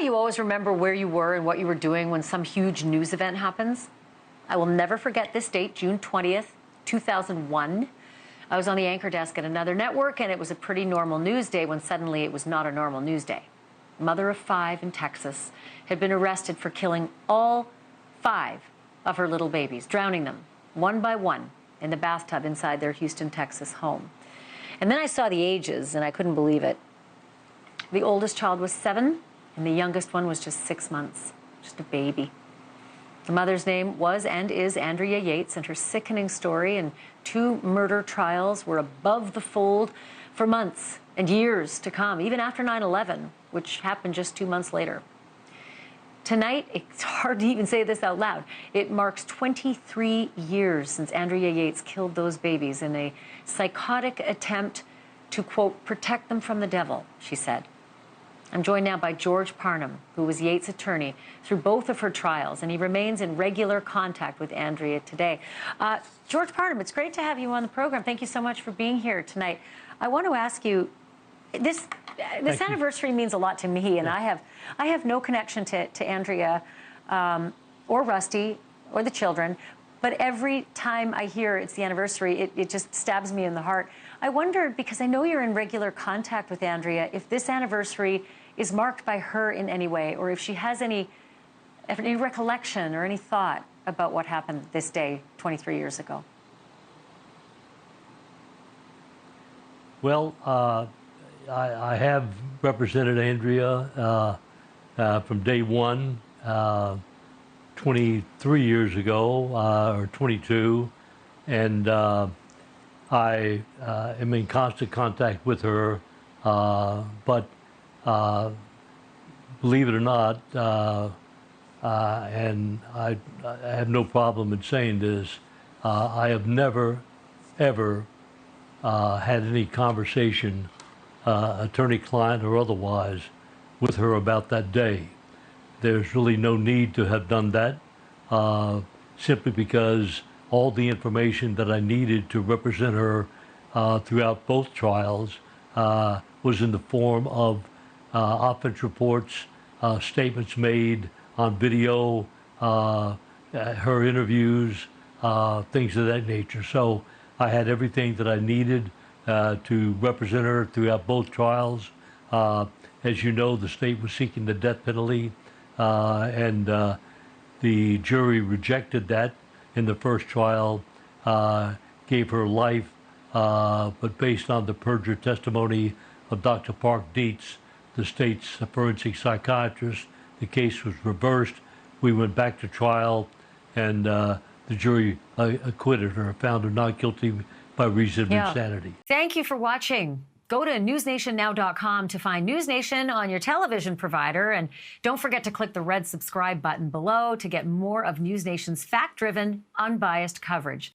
you always remember where you were and what you were doing when some huge news event happens? I will never forget this date, June 20th, 2001. I was on the anchor desk at another network, and it was a pretty normal news day when suddenly it was not a normal news day. A mother of 5 in Texas had been arrested for killing all 5 of her little babies, drowning them one by one in the bathtub inside their Houston, Texas home. And then I saw the ages, and I couldn't believe it. The oldest child was 7, and the youngest one was just 6 months, just a baby. The mother's name was and is Andrea Yates, and her sickening story and 2 murder trials were above the fold for months and years to come, even after 9/11, which happened just 2 months later. Tonight, it's hard to even say this out loud, it marks 23 years since Andrea Yates killed those babies in a psychotic attempt to, quote, protect them from the devil, she said. I'm joined now by George Parnham, who was Yates' attorney through both of her trials, and he remains in regular contact with Andrea today. George Parnham, it's great to have you on the program. Thank you so much for being here tonight. I want to ask you, this anniversary means a lot to me, and I have no connection to Andrea or Rusty or the children, but every time I hear it's the anniversary, it just stabs me in the heart. I wondered, because I know you're in regular contact with Andrea, if this anniversary is marked by her in any way, or if she has any recollection or any thought about what happened this day 23 years ago. Well, I have represented Andrea from day one, 23 years ago, or 22, and I am in constant contact with her, but believe it or not, and I have no problem in saying this, I have never, ever had any conversation, attorney-client or otherwise, with her about that day. There's really no need to have done that, simply because all the information that I needed to represent her throughout both trials was in the form of offense reports, statements made on video, her interviews, things of that nature. So I had everything that I needed to represent her throughout both trials. As you know, the state was seeking the death penalty, and the jury rejected that in the first trial, gave her life, but based on the perjured testimony of Dr. Park Dietz, the state's forensic psychiatrist, the case was reversed. We went back to trial, and the jury acquitted her, found her not guilty by reason of insanity. Thank you for watching. Go to newsnationnow.com to find NewsNation on your television provider. And don't forget to click the red subscribe button below to get more of NewsNation's fact-driven, unbiased coverage.